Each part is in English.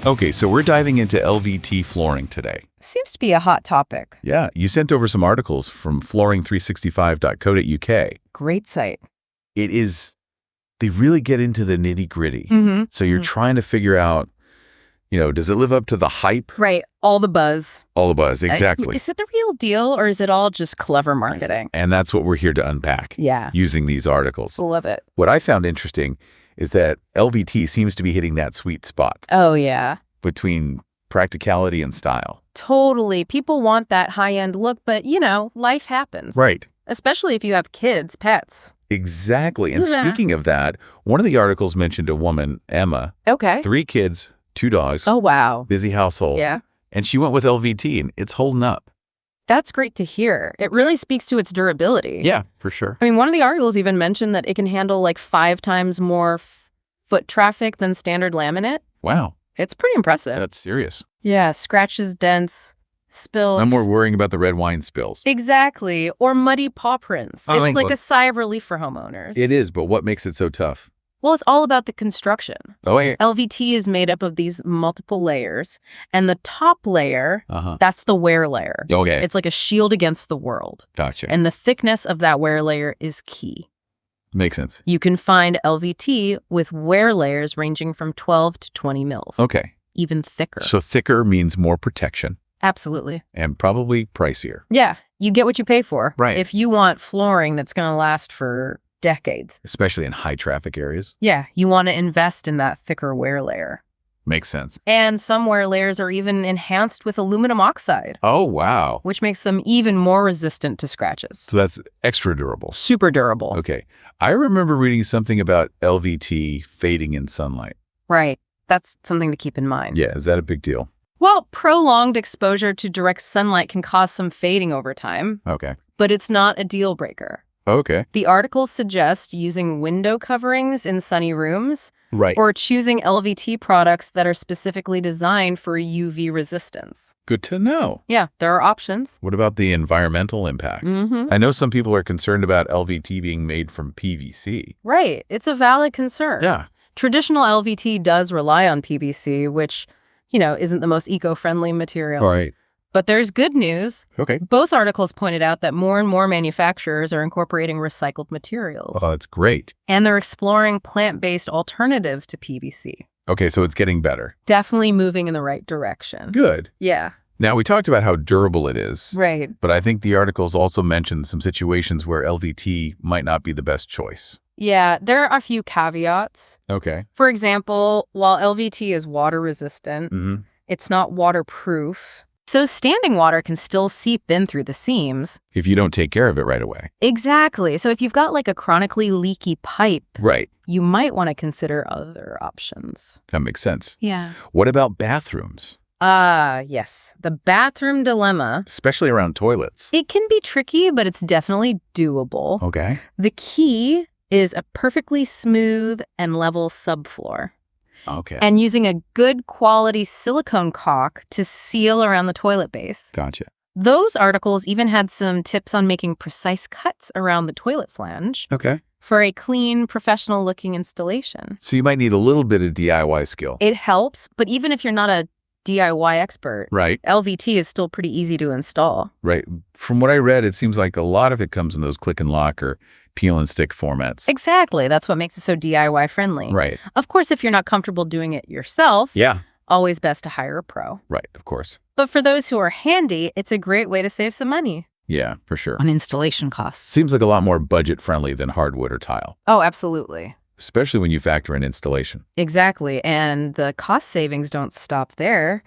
Okay, so we're diving into LVT flooring today. Seems to be a hot topic. Yeah, you sent over some articles from flooring365.co.uk. Great site. It is, they really get into the nitty-gritty. Mm-hmm. So you're trying to figure out, does it live up to the hype? Right. All the buzz. All the buzz, exactly. Is it the real deal or is it all just clever marketing? And that's what we're here to unpack. Yeah. Using these articles. Love it. What I found interesting is that LVT seems to be hitting that sweet spot Oh, yeah. between practicality and style. Totally. People want that high-end look, but, life happens. Right. Especially if you have kids, pets. Exactly. And Yeah. speaking of that, one of the articles mentioned a woman, Emma, Okay. 3 kids, 2 dogs, Oh, wow. busy household. Yeah. And she went with LVT, and it's holding up. That's great to hear. It really speaks to its durability. Yeah, for sure. I mean, one of the articles even mentioned that it can handle like 5 times more foot traffic than standard laminate. Wow. It's pretty impressive. That's serious. Yeah, scratches, dents, spills. No more worrying about the red wine spills. Exactly. Or muddy paw prints. Oh, It's like look. a sigh of relief for homeowners. It is, but what makes it so tough? Well, it's all about the construction. Oh, yeah. LVT is made up of these multiple layers, and the top layer, that's the wear layer. Okay. It's like a shield against the world. Gotcha. And the thickness of that wear layer is key. Makes sense. You can find LVT with wear layers ranging from 12 to 20 mils, Okay. even thicker. So thicker means more protection Absolutely. and probably pricier. Yeah, you get what you pay for. Right. If you want flooring that's going to last for decades. Especially in high traffic areas. Yeah, you want to invest in that thicker wear layer. Makes sense. And some wear layers are even enhanced with aluminum oxide, Oh, wow. which makes them even more resistant to scratches. So that's extra durable. Super durable. Okay. I remember reading something about LVT fading in sunlight. Right. That's something to keep in mind. Yeah, is that a big deal? Well, prolonged exposure to direct sunlight can cause some fading over time, Okay. but it's not a deal breaker. Okay. The articles suggest using window coverings in sunny rooms Right. or choosing LVT products that are specifically designed for UV resistance. Good to know. Yeah, there are options. What about the environmental impact? Mm-hmm. I know some people are concerned about LVT being made from PVC. Right. It's a valid concern. Yeah. Traditional LVT does rely on PVC, which, isn't the most eco-friendly material. All right. But there's good news. Okay. Both articles pointed out that more and more manufacturers are incorporating recycled materials. Oh, that's great. And they're exploring plant-based alternatives to PVC. Okay, so it's getting better. Definitely moving in the right direction. Good. Yeah. Now, we talked about how durable it is. Right. But I think the articles also mentioned some situations where LVT might not be the best choice. Yeah, there are a few caveats. Okay. For example, while LVT is water resistant, it's not waterproof. So standing water can still seep in through the seams. If you don't take care of it right away. Exactly. So if you've got like a chronically leaky pipe, Right. you might want to consider other options. That makes sense. Yeah. What about bathrooms? Yes. The bathroom dilemma. Especially around toilets. It can be tricky, but it's definitely doable. Okay. The key is a perfectly smooth and level subfloor. Okay. And using a good quality silicone caulk to seal around the toilet base. Gotcha. Those articles even had some tips on making precise cuts around the toilet flange Okay. for a clean, professional-looking installation. So you might need a little bit of DIY skill. It helps, but even if you're not a DIY expert, Right. LVT is still pretty easy to install. Right. From what I read, it seems like a lot of it comes in those click and lock or peel and stick formats. Exactly. That's what makes it so DIY friendly. Right. Of course, if you're not comfortable doing it yourself, Yeah. always best to hire a pro. Right. Of course. But for those who are handy, it's a great way to save some money Yeah, for sure. on installation costs. Seems like a lot more budget friendly than hardwood or tile, Oh, absolutely. especially when you factor in installation. Exactly. And the cost savings don't stop there.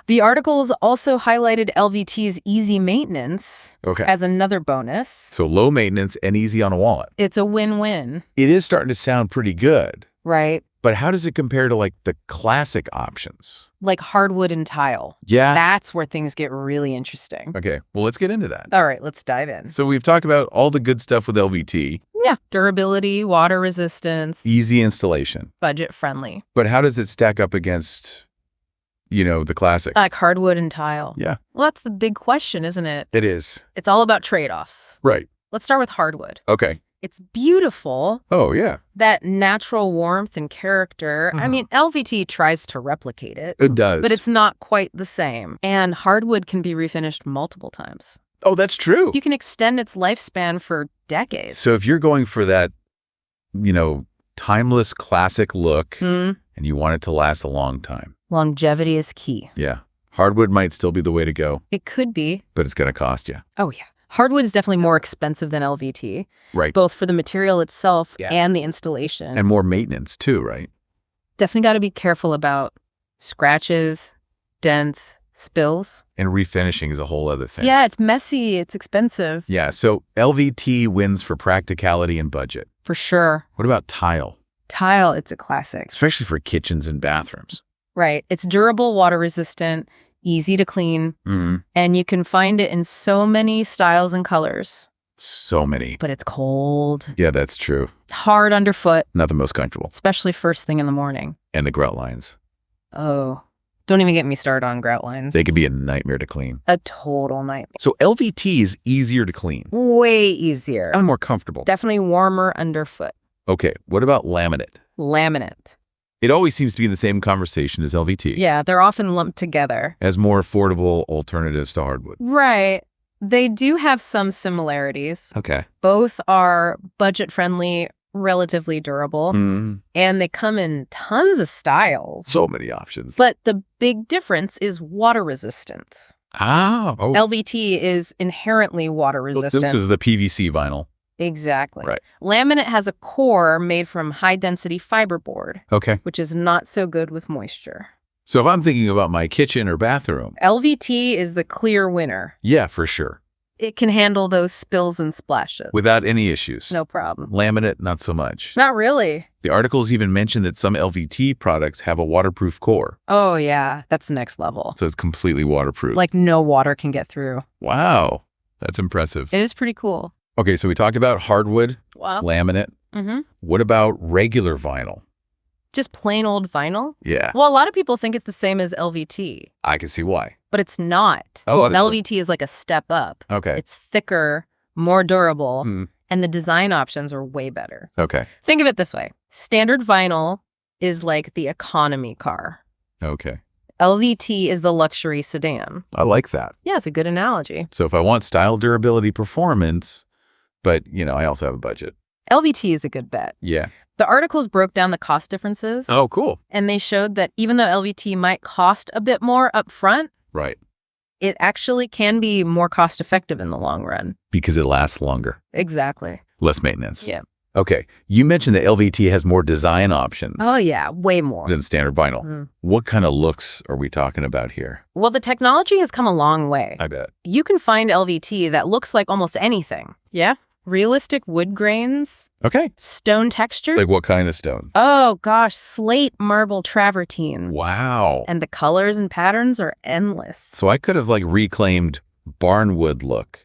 The articles also highlighted LVT's easy maintenance Okay. as another bonus. So low maintenance and easy on a wallet. It's a win-win, It is starting to sound pretty good, right? but how does it compare to like the classic options? Like hardwood and tile. Yeah. That's where things get really interesting. Okay. Well, let's get into that. All right, let's dive in. So we've talked about all the good stuff with LVT, Yeah. Durability, water resistance, easy installation. budget friendly. But how does it stack up against, the classics? Like hardwood and tile. Yeah, Well, that's the big question, isn't it? it is. It's all about trade-offs. Right. Let's start with hardwood. Okay. It's beautiful. Oh, yeah. That natural warmth and character. I mean, LVT tries to replicate it. It does. But it's not quite the same. And hardwood can be refinished multiple times. Oh, that's true. You can extend its lifespan for decades. So if you're going for that, timeless classic look and you want it to last a long time. Longevity is key. Yeah. Hardwood might still be the way to go. It could be. But it's going to cost you. Oh, yeah. Hardwood is definitely more expensive than LVT. Right. Both for the material itself and the installation. And more maintenance too, right? Definitely got to be careful about scratches, dents, spills. And refinishing is a whole other thing. Yeah, it's messy. It's expensive. Yeah, so LVT wins for practicality and budget. For sure. What about tile? Tile, it's a classic. Especially for kitchens and bathrooms. Right. It's durable, water resistant, easy to clean, and you can find it in so many styles and colors. So many. But it's cold. Yeah, that's true. Hard underfoot. Not the most comfortable. Especially first thing in the morning. And the grout lines. Oh, don't even get me started on grout lines. They can be a nightmare to clean. A total nightmare. So LVT is easier to clean. Way easier. And more comfortable. Definitely warmer underfoot. Okay, what about laminate? Laminate. It always seems to be in the same conversation as LVT. Yeah, they're often lumped together. As more affordable alternatives to hardwood. Right. They do have some similarities. Okay. Both are budget-friendly, relatively durable, and they come in tons of styles. So many options. But the big difference is water resistance. Oh. LVT is inherently water resistant. This is the PVC vinyl. Exactly. Right. Laminate has a core made from high-density fiberboard, Okay. which is not so good with moisture. So if I'm thinking about my kitchen or bathroom. LVT is the clear winner. Yeah, for sure. It can handle those spills and splashes. Without any issues. No problem. Laminate, not so much. Not really. The articles even mention that some LVT products have a waterproof core. Oh, yeah. That's next level. So it's completely waterproof. Like no water can get through. Wow. That's impressive. It is pretty cool. Okay, so we talked about hardwood, Wow. laminate. What about regular vinyl? Just plain old vinyl? Yeah. Well, a lot of people think it's the same as LVT, I can see why. but it's not. Oh, LVT is like a step up. Okay. It's thicker, more durable, and the design options are way better. Okay. Think of it this way. Standard vinyl is like the economy car. Okay. LVT is the luxury sedan. I like that. Yeah, it's a good analogy. So if I want style, durability, performance, but, I also have a budget. LVT is a good bet. Yeah. The articles broke down the cost differences. Oh, cool. And they showed that even though LVT might cost a bit more up front, Right. it actually can be more cost effective in the long run. Because it lasts longer. Exactly. Less maintenance. Yeah. Okay. You mentioned that LVT has more design options. Oh, yeah. Way more. Than standard vinyl. What kind of looks are we talking about here? Well, the technology has come a long way. I bet. You can find LVT that looks like almost anything. Yeah. Realistic wood grains. Okay. Stone texture. Like what kind of stone? Oh, gosh. Slate, marble, travertine. Wow. And the colors and patterns are endless. So I could have reclaimed barnwood look.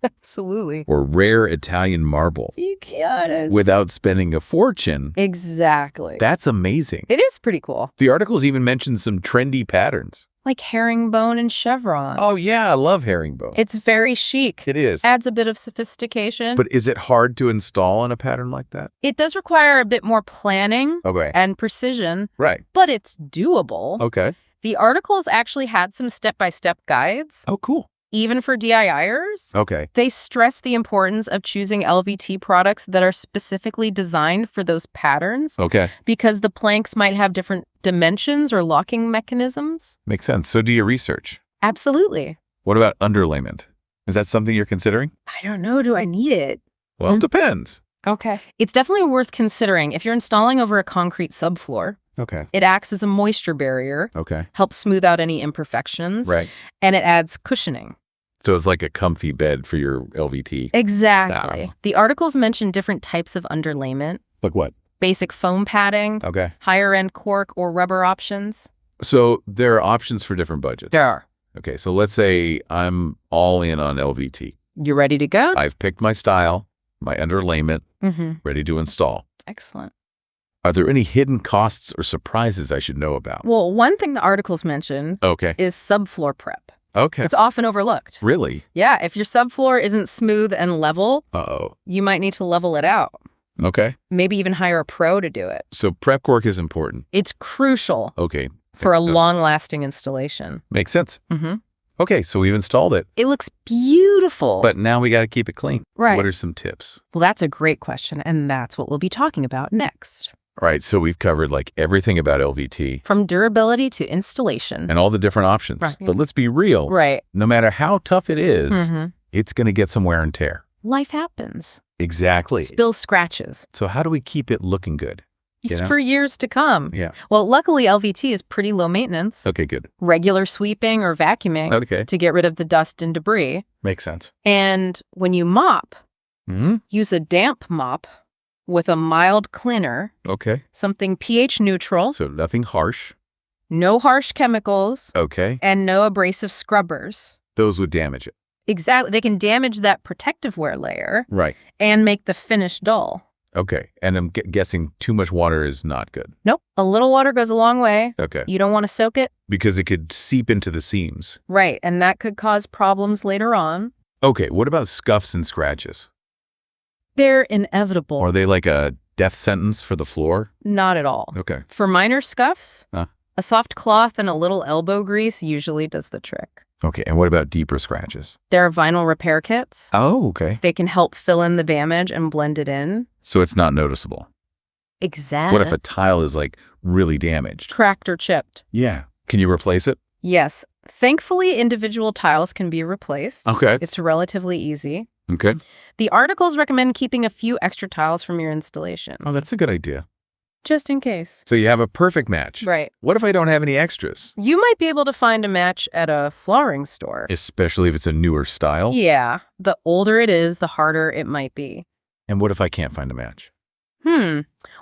Absolutely. Or rare Italian marble. You got it. Without spending a fortune. Exactly. That's amazing. It is pretty cool. The articles even mentioned some trendy patterns. Like herringbone and chevron. Oh, yeah. I love herringbone. It's very chic. It is. Adds a bit of sophistication. But is it hard to install in a pattern like that? It does require a bit more planning and precision. Right. But it's doable. Okay. The articles actually had some step-by-step guides. Oh, cool. Even for DIYers. Okay. They stress the importance of choosing LVT products that are specifically designed for those patterns. Okay. Because the planks might have different dimensions or locking mechanisms. Makes sense. So do your research. Absolutely. What about underlayment? Is that something you're considering? I don't know. Do I need it? Well, it depends. Okay. It's definitely worth considering if you're installing over a concrete subfloor. Okay. It acts as a moisture barrier. Okay. Helps smooth out any imperfections. Right. And it adds cushioning. So it's like a comfy bed for your LVT. Exactly. The articles mention different types of underlayment. Like what? Basic foam padding. Okay. Higher-end cork or rubber options. So there are options for different budgets. There are. Okay, so let's say I'm all in on LVT. You ready to go? I've picked my style, my underlayment, ready to install. Excellent. Are there any hidden costs or surprises I should know about? Well, one thing the articles mention Okay. is subfloor prep. Okay. It's often overlooked. Really? Yeah, if your subfloor isn't smooth and level, Uh-oh. you might need to level it out. Okay. Maybe even hire a pro to do it. So prep work is important. It's crucial Okay. for a long-lasting installation. Makes sense. Mm-hmm. Okay, so we've installed it. It looks beautiful. But now we got to keep it clean. Right. What are some tips? Well, that's a great question, and that's what we'll be talking about next. All right, so we've covered like everything about LVT From durability to installation. and all the different options. Right. But let's be real. Right. No matter how tough it is, Mm-hmm. it's going to get some wear and tear. Life happens. Exactly. Spills, scratches. So how do we keep it looking good? You know? For years to come. Yeah. Well, luckily, LVT is pretty low maintenance. Okay, good. Regular sweeping or vacuuming Okay. to get rid of the dust and debris. Makes sense. And when you mop, Mm-hmm. use a damp mop with a mild cleaner, Okay. something pH neutral, So nothing harsh. no harsh chemicals, Okay. and no abrasive scrubbers. Those would damage it. Exactly. They can damage that protective wear layer Right. and make the finish dull. Okay. And I'm guessing too much water is not good. Nope. A little water goes a long way. Okay. You don't want to soak it. Because it could seep into the seams. Right. And that could cause problems later on. Okay. What about scuffs and scratches? They're inevitable. Are they like a death sentence for the floor? Not at all. Okay. For minor scuffs, Huh. a soft cloth and a little elbow grease usually does the trick. Okay. And what about deeper scratches? There are vinyl repair kits. Oh, okay. They can help fill in the damage and blend it in. So it's not noticeable. Exactly. What if a tile is like really damaged? Cracked or chipped? Yeah. Can you replace it? Yes. Thankfully, individual tiles can be replaced. Okay. It's relatively easy. Okay. The articles recommend keeping a few extra tiles from your installation, Oh, that's a good idea. just in case. So you have a perfect match. Right. What if I don't have any extras? You might be able to find a match at a flooring store. Especially if it's a newer style. Yeah. The older it is, the harder it might be. And what if I can't find a match?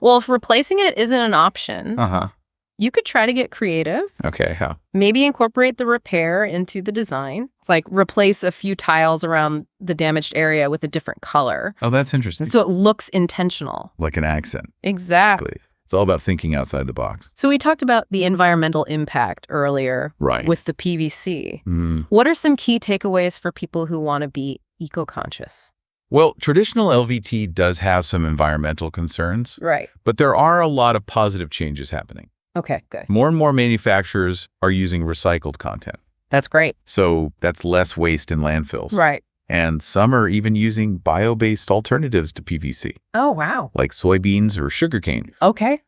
Well, if replacing it isn't an option, Uh-huh. you could try to get creative. Okay, how? Maybe incorporate the repair into the design. Like replace a few tiles around the damaged area with a different color. Oh, that's interesting. So it looks intentional. Like an accent. Exactly. It's all about thinking outside the box. So we talked about the environmental impact earlier Right. with the PVC. Mm. What are some key takeaways for people who want to be eco-conscious? Well, traditional LVT does have some environmental concerns, Right. but there are a lot of positive changes happening. Okay, good. More and more manufacturers are using recycled content. That's great. So that's less waste in landfills. Right. And some are even using bio-based alternatives to PVC, Oh, wow. like soybeans or sugarcane. Okay.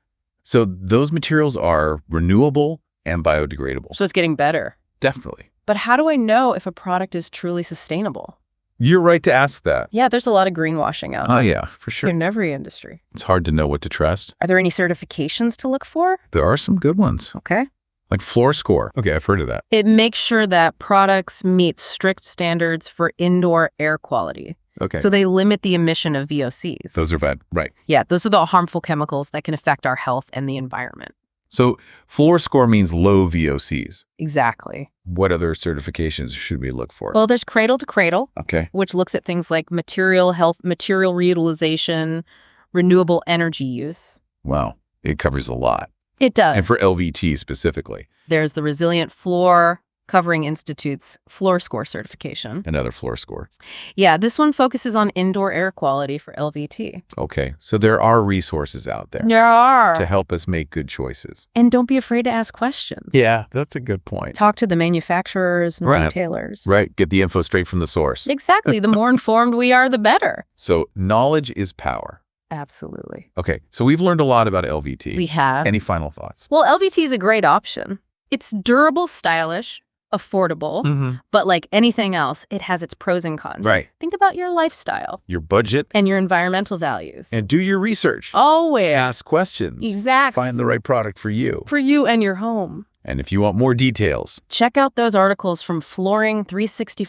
So those materials are renewable and biodegradable. So it's getting better. Definitely. But how do I know if a product is truly sustainable? You're right to ask that. Yeah, there's a lot of greenwashing out Oh, there yeah, for sure. in every industry. It's hard to know what to trust. Are there any certifications to look for? There are some good ones, Okay. like Floor Score. Okay, I've heard of that. It makes sure that products meet strict standards for indoor air quality. Okay. So they limit the emission of VOCs. Those are bad. Right. Yeah, those are the harmful chemicals that can affect our health and the environment. So Floor Score means low VOCs. Exactly. What other certifications should we look for? Well, there's Cradle to Cradle, Okay. which looks at things like material health, material reutilization, renewable energy use. Wow. It covers a lot. It does. And for LVT specifically, There's the Resilient Floor Covering Institute's Floor Score certification. another Floor Score. Yeah, this one focuses on indoor air quality for LVT. Okay. So there are resources out there There are. to help us make good choices. And don't be afraid to ask questions. Yeah, that's a good point. Talk to the manufacturers and Right. retailers. Right. Get the info straight from the source. Exactly. The more informed we are, the better. So knowledge is power. Absolutely. Okay. So we've learned a lot about LVT. We have. Any final thoughts? Well, LVT is a great option. It's durable, stylish, affordable, Mm-hmm. but like anything else, it has its pros and cons. Right. Think about your lifestyle Your budget, and your environmental values. and do your research. Always. Ask questions. Exactly. Find the right product for you. For you and your home. And if you want more details, Check out those articles from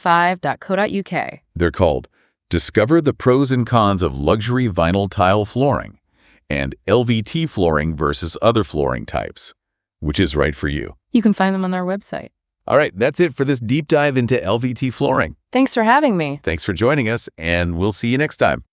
flooring365.co.uk. they're called Discover the Pros and Cons of Luxury Vinyl Tile Flooring and LVT Flooring versus Other Flooring Types. Which is right for you? You can find them on our website. All right, that's it for this deep dive into LVT flooring. Thanks for having me. Thanks for joining us, and we'll see you next time.